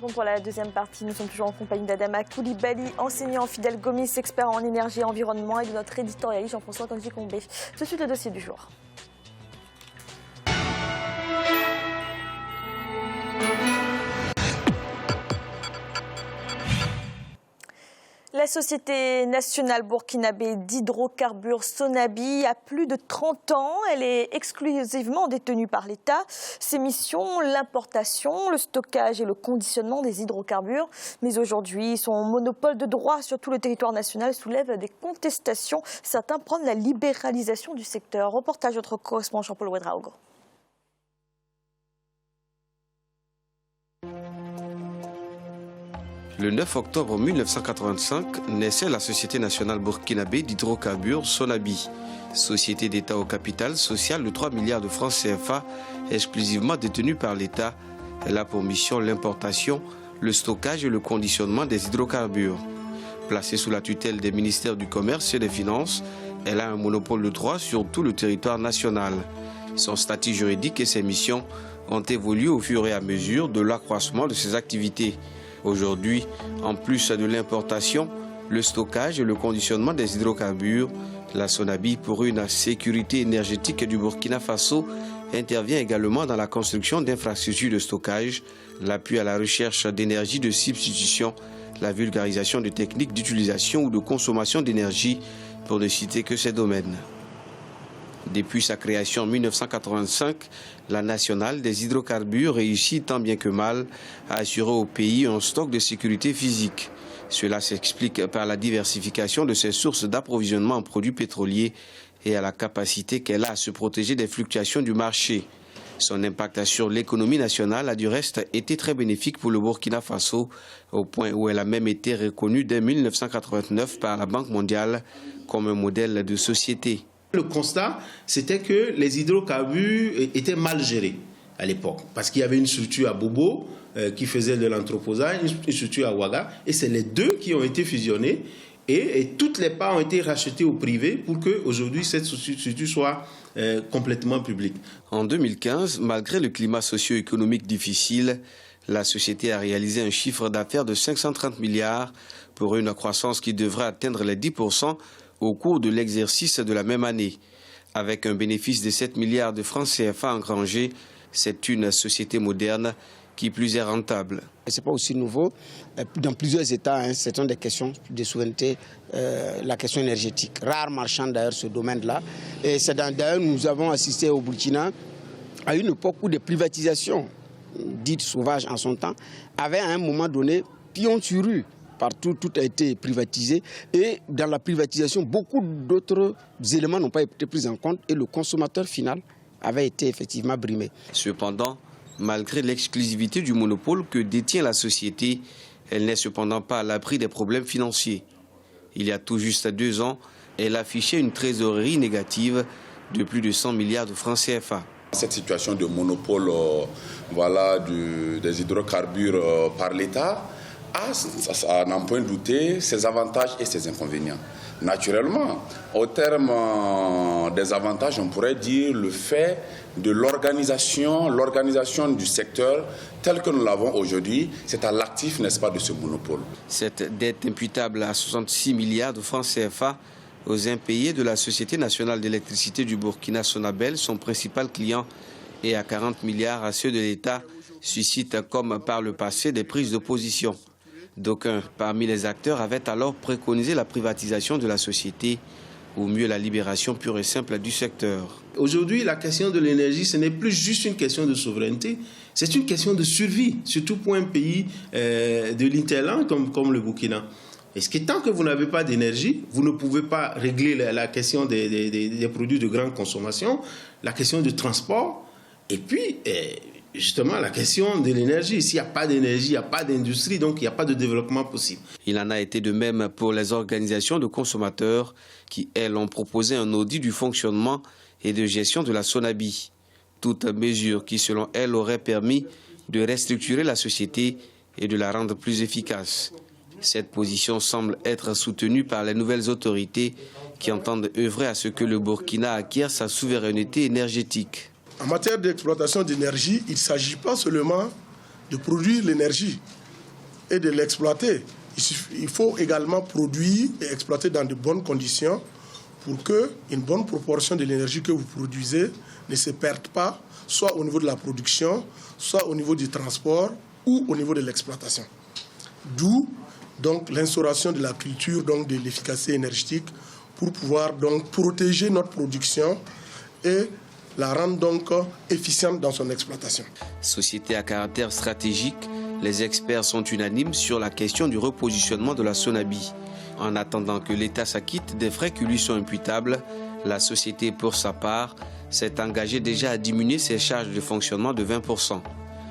retrouve pour la deuxième partie. Nous sommes toujours en compagnie d'Adama Koulibaly, enseignant Fidèle Gomis, expert en énergie et environnement, et de notre éditorialiste Jean-François Kandji-Combé. Tout de suite, le dossier du jour. La Société nationale burkinabé d'hydrocarbures Sonabi a plus de 30 ans. Elle est exclusivement détenue par l'État. Ses missions, l'importation, le stockage et le conditionnement des hydrocarbures. Mais aujourd'hui, son monopole de droit sur tout le territoire national soulève des contestations. Certains prônent la libéralisation du secteur. Reportage de notre correspondant Jean-Paul Ouedraogo. Le 9 octobre 1985 naissait la Société nationale burkinabé d'hydrocarbures Sonabi, société d'État au capital social de 3 milliards de francs CFA, exclusivement détenue par l'État. Elle a pour mission l'importation, le stockage et le conditionnement des hydrocarbures. Placée sous la tutelle des ministères du Commerce et des Finances, elle a un monopole de droit sur tout le territoire national. Son statut juridique et ses missions ont évolué au fur et à mesure de l'accroissement de ses activités. Aujourd'hui, en plus de l'importation, le stockage et le conditionnement des hydrocarbures, la Sonabi, pour une sécurité énergétique du Burkina Faso, intervient également dans la construction d'infrastructures de stockage, l'appui à la recherche d'énergie de substitution, la vulgarisation de techniques d'utilisation ou de consommation d'énergie, pour ne citer que ces domaines. Depuis sa création en 1985, la nationale des hydrocarbures réussit tant bien que mal à assurer au pays un stock de sécurité physique. Cela s'explique par la diversification de ses sources d'approvisionnement en produits pétroliers et à la capacité qu'elle a à se protéger des fluctuations du marché. Son impact sur l'économie nationale a du reste été très bénéfique pour le Burkina Faso, au point où elle a même été reconnue dès 1989 par la Banque mondiale comme un modèle de société. Le constat, c'était que les hydrocarbures étaient mal gérés à l'époque, parce qu'il y avait une structure à Bobo qui faisait de l'entreposage, une structure à Ouaga, et c'est les deux qui ont été fusionnés, et toutes les parts ont été rachetées au privé pour qu'aujourd'hui cette structure soit complètement publique. En 2015, malgré le climat socio-économique difficile, la société a réalisé un chiffre d'affaires de 530 milliards pour une croissance qui devrait atteindre les 10% au cours de l'exercice de la même année. Avec un bénéfice de 7 milliards de francs CFA engrangés, c'est une société moderne qui plus est rentable. Ce n'est pas aussi nouveau. Dans plusieurs États, ce sont des questions de souveraineté, la question énergétique. Rare marchand d'ailleurs ce domaine-là. Et d'ailleurs nous avons assisté au Burkina à une époque où des privatisations, dites sauvages en son temps, avaient à un moment donné pion sur rue. Partout, tout a été privatisé et dans la privatisation, beaucoup d'autres éléments n'ont pas été pris en compte et le consommateur final avait été effectivement brimé. Cependant, malgré l'exclusivité du monopole que détient la société, elle n'est cependant pas à l'abri des problèmes financiers. Il y a tout juste 2 ans, elle affichait une trésorerie négative de plus de 100 milliards de francs CFA. Cette situation de monopole des hydrocarbures par l'État à n'en point douter ses avantages et ses inconvénients. Naturellement, au terme des avantages, on pourrait dire le fait de l'organisation du secteur tel que nous l'avons aujourd'hui, c'est à l'actif, n'est-ce pas, de ce monopole. Cette dette imputable à 66 milliards de francs CFA aux impayés de la Société nationale d'électricité du Burkina Sonabel, son principal client, et à 40 milliards à ceux de l'État, suscite comme par le passé des prises de position. D'aucuns parmi les acteurs avaient alors préconisé la privatisation de la société, ou mieux la libération pure et simple du secteur. Aujourd'hui, la question de l'énergie, ce n'est plus juste une question de souveraineté, c'est une question de survie, surtout pour un pays de l'Interland comme le Burkina. Est-ce que tant que vous n'avez pas d'énergie, vous ne pouvez pas régler la question des produits de grande consommation, la question du transport, et puis justement la question de l'énergie. S'il n'y a pas d'énergie, il n'y a pas d'industrie, donc il n'y a pas de développement possible. Il en a été de même pour les organisations de consommateurs qui, elles, ont proposé un audit du fonctionnement et de gestion de la Sonabi. Toute mesure qui, selon elles, aurait permis de restructurer la société et de la rendre plus efficace. Cette position semble être soutenue par les nouvelles autorités qui entendent œuvrer à ce que le Burkina acquiert sa souveraineté énergétique. En matière d'exploitation d'énergie, il ne s'agit pas seulement de produire l'énergie, et de l'exploiter. Il faut également produire et exploiter dans de bonnes conditions pour qu'une bonne proportion de l'énergie que vous produisez ne se perde pas, soit au niveau de la production, soit au niveau du transport ou au niveau de l'exploitation. D'où donc l'instauration de la culture donc de l'efficacité énergétique pour pouvoir donc protéger notre production et la rendre donc efficiente dans son exploitation. Société à caractère stratégique, les experts sont unanimes sur la question du repositionnement de la Sonabi. En attendant que l'État s'acquitte des frais qui lui sont imputables, la société, pour sa part, s'est engagée déjà à diminuer ses charges de fonctionnement de 20%.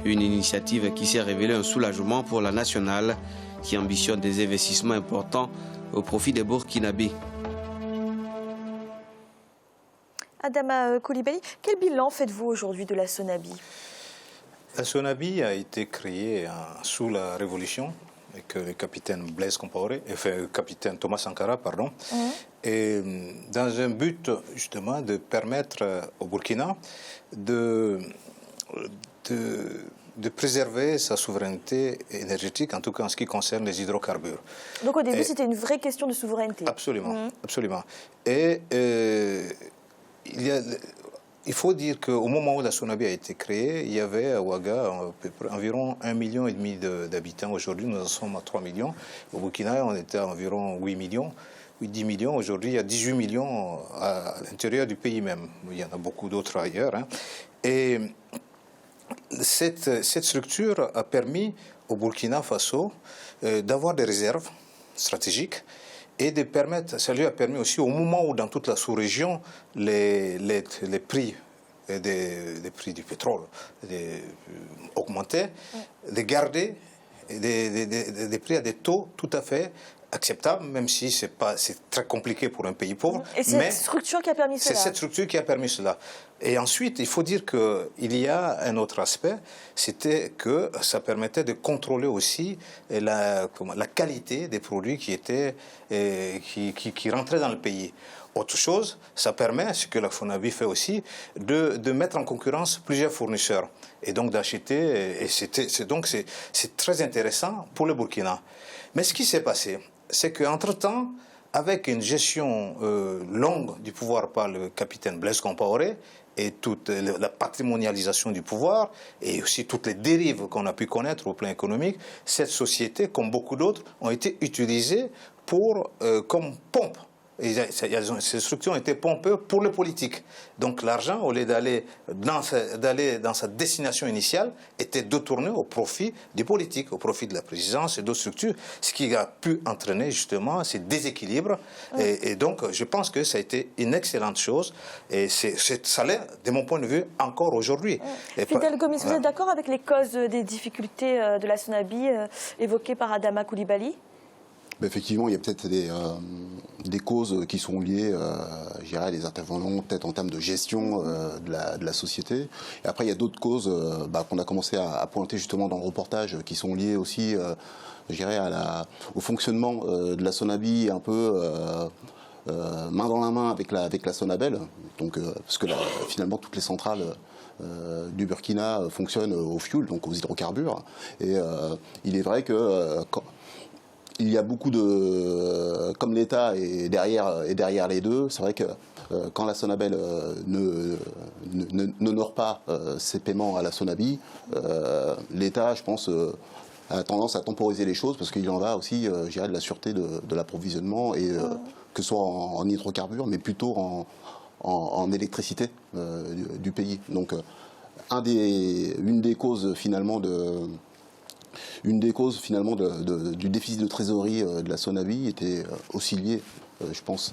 Une initiative qui s'est révélée un soulagement pour la nationale, qui ambitionne des investissements importants au profit des Burkinabés. Adama Coulibaly, quel bilan faites-vous aujourd'hui de la Sonabi? La Sonabi a été créée sous la Révolution, avec le capitaine Blaise Compaoré, enfin le capitaine Thomas Sankara, pardon, et dans un but justement de permettre au Burkina de préserver sa souveraineté énergétique, en tout cas en ce qui concerne les hydrocarbures. Donc au début, c'était une vraie question de souveraineté. Absolument, absolument. Et il faut dire qu'au moment où la Sonabi a été créée, il y avait à Ouaga environ 1,5 million d'habitants. Aujourd'hui, nous en sommes à 3 millions. Au Burkina, on était à environ 8 millions. 10 millions. Aujourd'hui, il y a 18 millions à l'intérieur du pays même. Il y en a beaucoup d'autres ailleurs. Hein. Et cette structure a permis au Burkina Faso d'avoir des réserves stratégiques et de permettre, ça lui a permis aussi au moment où dans toute la sous-région les prix des prix du pétrole augmentaient, de garder des prix à des taux tout à fait acceptable, même si c'est très compliqué pour un pays pauvre. Et c'est cette structure qui a permis cela. C'est cette structure qui a permis cela. Et ensuite, il faut dire qu'il y a un autre aspect, c'était que ça permettait de contrôler aussi la qualité des produits qui rentraient dans le pays. Autre chose, ça permet, ce que la Sonabi fait aussi, de mettre en concurrence plusieurs fournisseurs et donc d'acheter. Et c'est très intéressant pour le Burkina. Mais ce qui s'est passé, c'est qu'entre-temps, avec une gestion longue du pouvoir par le capitaine Blaise Compaoré et toute la patrimonialisation du pouvoir et aussi toutes les dérives qu'on a pu connaître au plan économique, cette société, comme beaucoup d'autres, ont été utilisées comme pompe. Ces structures ont été pompées pour le politique. Donc l'argent, au lieu d'aller dans sa destination initiale, était détourné au profit du politique, au profit de la présidence et d'autres structures, ce qui a pu entraîner justement ces déséquilibres. Et donc je pense que ça a été une excellente chose et ça l'est, de mon point de vue, encore aujourd'hui. Fidel Gomis, vous êtes d'accord avec les causes des difficultés de la Sonabi évoquées par Adama Coulibaly? Effectivement, il y a peut-être des causes qui sont liées, je dirais, les intervenants, peut-être en termes de gestion de la société. Et après, il y a d'autres causes qu'on a commencé à pointer justement dans le reportage, qui sont liées aussi, je dirais, au fonctionnement de la Sonabi, un peu main dans la main avec la Sonabel. Donc, parce que finalement, toutes les centrales du Burkina fonctionnent au fioul, donc aux hydrocarbures. Et il est vrai que il y a beaucoup de... Comme l'État est derrière les deux, c'est vrai que quand la Sonabel n'honore pas ses paiements à la Sonabi, l'État, je pense, a tendance à temporiser les choses parce qu'il en va aussi, je dirais, de la sûreté de l'approvisionnement, et que ce soit en hydrocarbures, mais plutôt en électricité du pays. Donc, une des causes finalement du déficit de trésorerie de la Sonabi était aussi liée, je pense,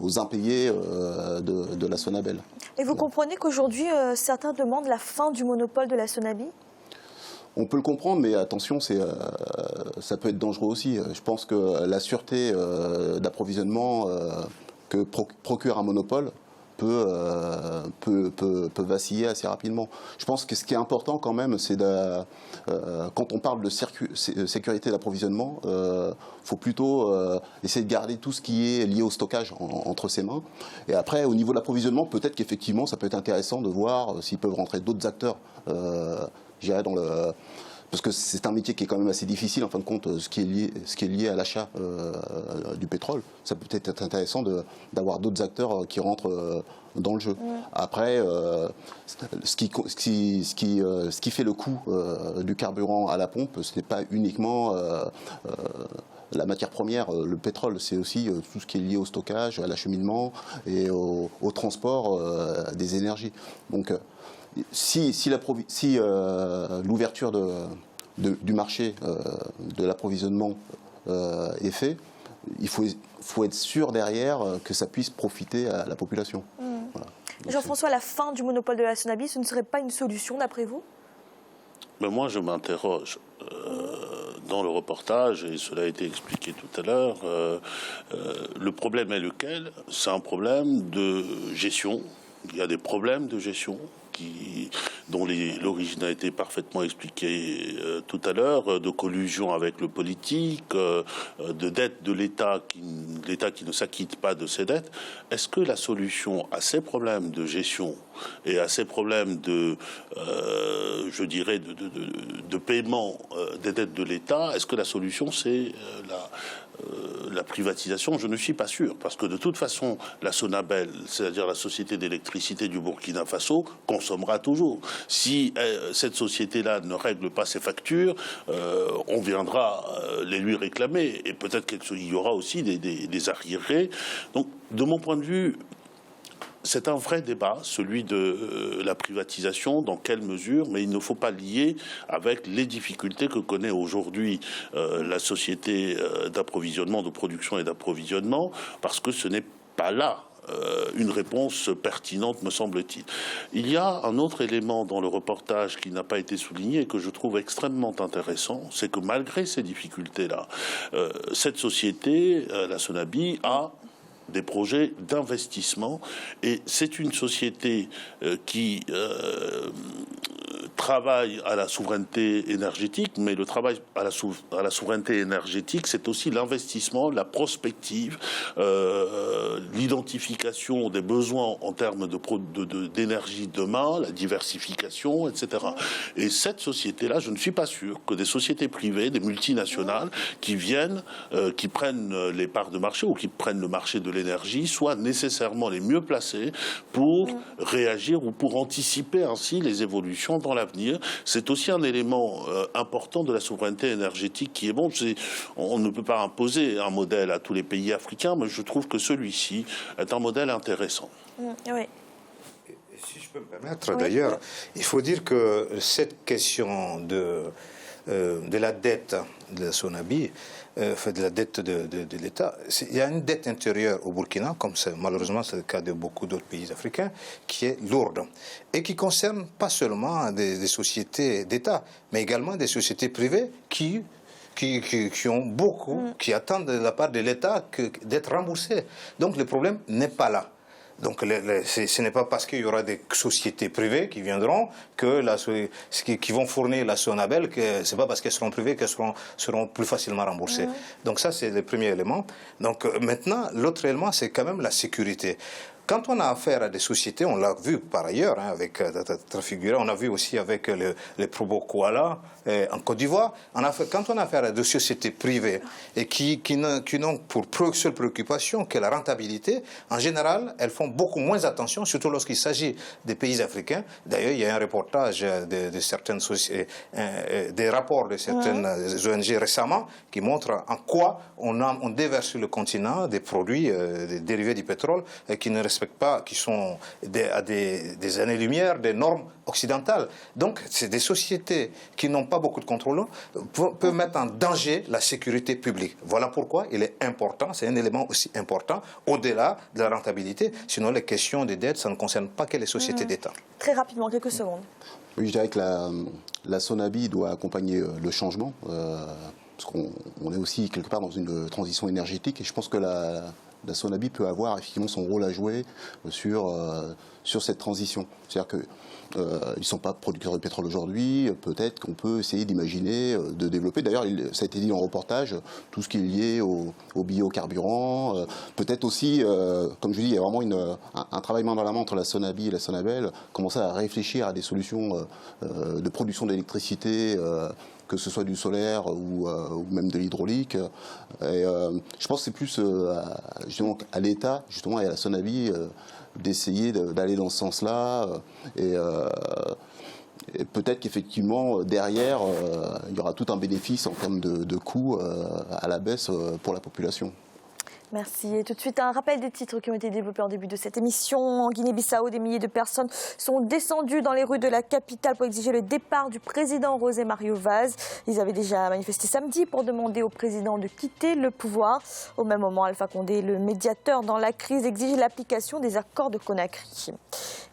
aux impayés de la Sonabel. Et vous comprenez qu'aujourd'hui, certains demandent la fin du monopole de la Sonabi? On peut le comprendre, mais attention, ça peut être dangereux aussi. Je pense que la sûreté d'approvisionnement que procure un monopole peut vaciller assez rapidement. Je pense que ce qui est important quand même, c'est quand on parle de sécurité d'approvisionnement, faut plutôt essayer de garder tout ce qui est lié au stockage entre ses mains. Et après, au niveau de l'approvisionnement, peut-être qu'effectivement, ça peut être intéressant de voir s'ils peuvent rentrer d'autres acteurs, je dirais, parce que c'est un métier qui est quand même assez difficile en fin de compte, ce qui est lié à l'achat du pétrole. Ça peut être intéressant d'avoir d'autres acteurs qui rentrent dans le jeu. Après, ce qui fait le coût du carburant à la pompe, ce n'est pas uniquement la matière première, le pétrole, c'est aussi tout ce qui est lié au stockage, à l'acheminement et au transport des énergies. Donc, si l'ouverture du marché de l'approvisionnement est fait, il faut être sûr derrière que ça puisse profiter à la population. Voilà. Jean-François, la fin du monopole de la Sonabi, ce ne serait pas une solution d'après vous? Mais moi, je m'interroge. Dans le reportage, et cela a été expliqué tout à l'heure, le problème est lequel? C'est un problème de gestion. Il y a des problèmes de gestion dont l'origine a été parfaitement expliquée tout à l'heure, de collusion avec le politique, de dette de l'État qui ne s'acquitte pas de ses dettes. Est-ce que la solution à ces problèmes de gestion et à ces problèmes je dirais, de paiement des dettes de l'État, est-ce que la solution c'est la privatisation? Je ne suis pas sûr, parce que de toute façon, la Sonabel, c'est-à-dire la société d'électricité du Burkina Faso, consommera toujours. Si cette société-là ne règle pas ses factures, on viendra les lui réclamer, et peut-être qu'il y aura aussi des arriérés. Donc, de mon point de vue, c'est un vrai débat, celui de la privatisation, dans quelle mesure, mais il ne faut pas lier avec les difficultés que connaît aujourd'hui la société d'approvisionnement, de production et d'approvisionnement, parce que ce n'est pas là une réponse pertinente, me semble-t-il. Il y a un autre élément dans le reportage qui n'a pas été souligné et que je trouve extrêmement intéressant, c'est que malgré ces difficultés-là, cette société, la Sonabi, a des projets d'investissement, et c'est une société qui travail à la souveraineté énergétique, mais le travail à la souveraineté énergétique, c'est aussi l'investissement, la prospective, l'identification des besoins en termes d'énergie demain, la diversification, etc. Et cette société-là, je ne suis pas sûr que des sociétés privées, des multinationales, qui viennent, qui prennent les parts de marché ou qui prennent le marché de l'énergie, soient nécessairement les mieux placées pour réagir ou pour anticiper ainsi les évolutions dans l'avenir. C'est aussi un élément important de la souveraineté énergétique qui est bon. On ne peut pas imposer un modèle à tous les pays africains, mais je trouve que celui-ci est un modèle intéressant. Oui. Si je peux me permettre, d'ailleurs, il faut dire que cette question de la dette de la Sonabi, de la dette de l'État, il y a une dette intérieure au Burkina, comme malheureusement c'est le cas de beaucoup d'autres pays africains, qui est lourde et qui concerne pas seulement des sociétés d'État, mais également des sociétés privées qui ont beaucoup, qui attendent de la part de l'État d'être remboursées. Donc le problème n'est pas là. Donc ce n'est pas parce qu'il y aura des sociétés privées qui viendront qui vont fournir la Sonabel, que c'est pas parce qu'elles seront privées qu'elles seront plus facilement remboursées. Donc ça, c'est le premier élément. Donc maintenant, l'autre élément, c'est quand même la sécurité. Quand on a affaire à des sociétés, on l'a vu par ailleurs avec Trafigura, on a vu aussi avec les Probo Koala en Côte d'Ivoire. Quand on a affaire à des sociétés privées et qui n'ont pour seule préoccupation que la rentabilité, en général, elles font beaucoup moins attention, surtout lorsqu'il s'agit des pays africains. D'ailleurs, il y a un reportage de certaines sociétés, des rapports de certaines ONG récemment qui montrent en quoi on déverse sur le continent des produits des dérivés du pétrole qui ne respectent pas, qui sont à des années-lumière des normes occidentales. Donc, c'est des sociétés qui n'ont pas beaucoup de contrôle, peuvent mettre en danger la sécurité publique. Voilà pourquoi il est important, c'est un élément aussi important, au-delà de la rentabilité. Sinon, les questions des dettes, ça ne concerne pas que les sociétés d'État. Très rapidement, quelques secondes. Oui, je dirais que la Sonabi doit accompagner le changement, parce qu'on est aussi quelque part dans une transition énergétique, et je pense que la Sonabi peut avoir effectivement son rôle à jouer sur cette transition. C'est-à-dire qu'ils ne sont pas producteurs de pétrole aujourd'hui, peut-être qu'on peut essayer d'imaginer, de développer. D'ailleurs, ça a été dit dans le reportage, tout ce qui est lié au biocarburant. Peut-être aussi, comme je dis, il y a vraiment un travail main dans la main entre la Sonabi et la Sonabel, commencer à réfléchir à des solutions de production d'électricité que ce soit du solaire ou même de l'hydraulique. Je pense que c'est plus justement à l'État, justement, et à la Sonabi, d'essayer d'aller dans ce sens-là. Et peut-être qu'effectivement, derrière, il y aura tout un bénéfice en termes de coûts à la baisse pour la population. Merci. Et tout de suite, un rappel des titres qui ont été développés en début de cette émission. En Guinée-Bissau, des milliers de personnes sont descendues dans les rues de la capitale pour exiger le départ du président José Mario Vaz. Ils avaient déjà manifesté samedi pour demander au président de quitter le pouvoir. Au même moment, Alpha Condé, le médiateur dans la crise, exige l'application des accords de Conakry.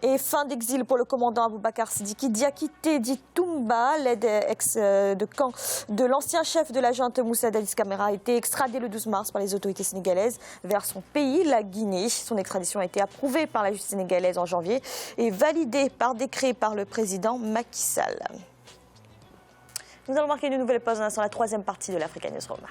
Et fin d'exil pour le commandant Aboubakar Sidiki Diakité dit Toumba, l'aide ex de camp de l'ancien chef de la junte Moussa Dadis Camara a été extradé le 12 mars par les autorités sénégalaises vers son pays, la Guinée. Son extradition a été approuvée par la justice sénégalaise en janvier et validée par décret par le président Macky Sall. Nous allons marquer une nouvelle pause dans la troisième partie de l'Africa News Roma.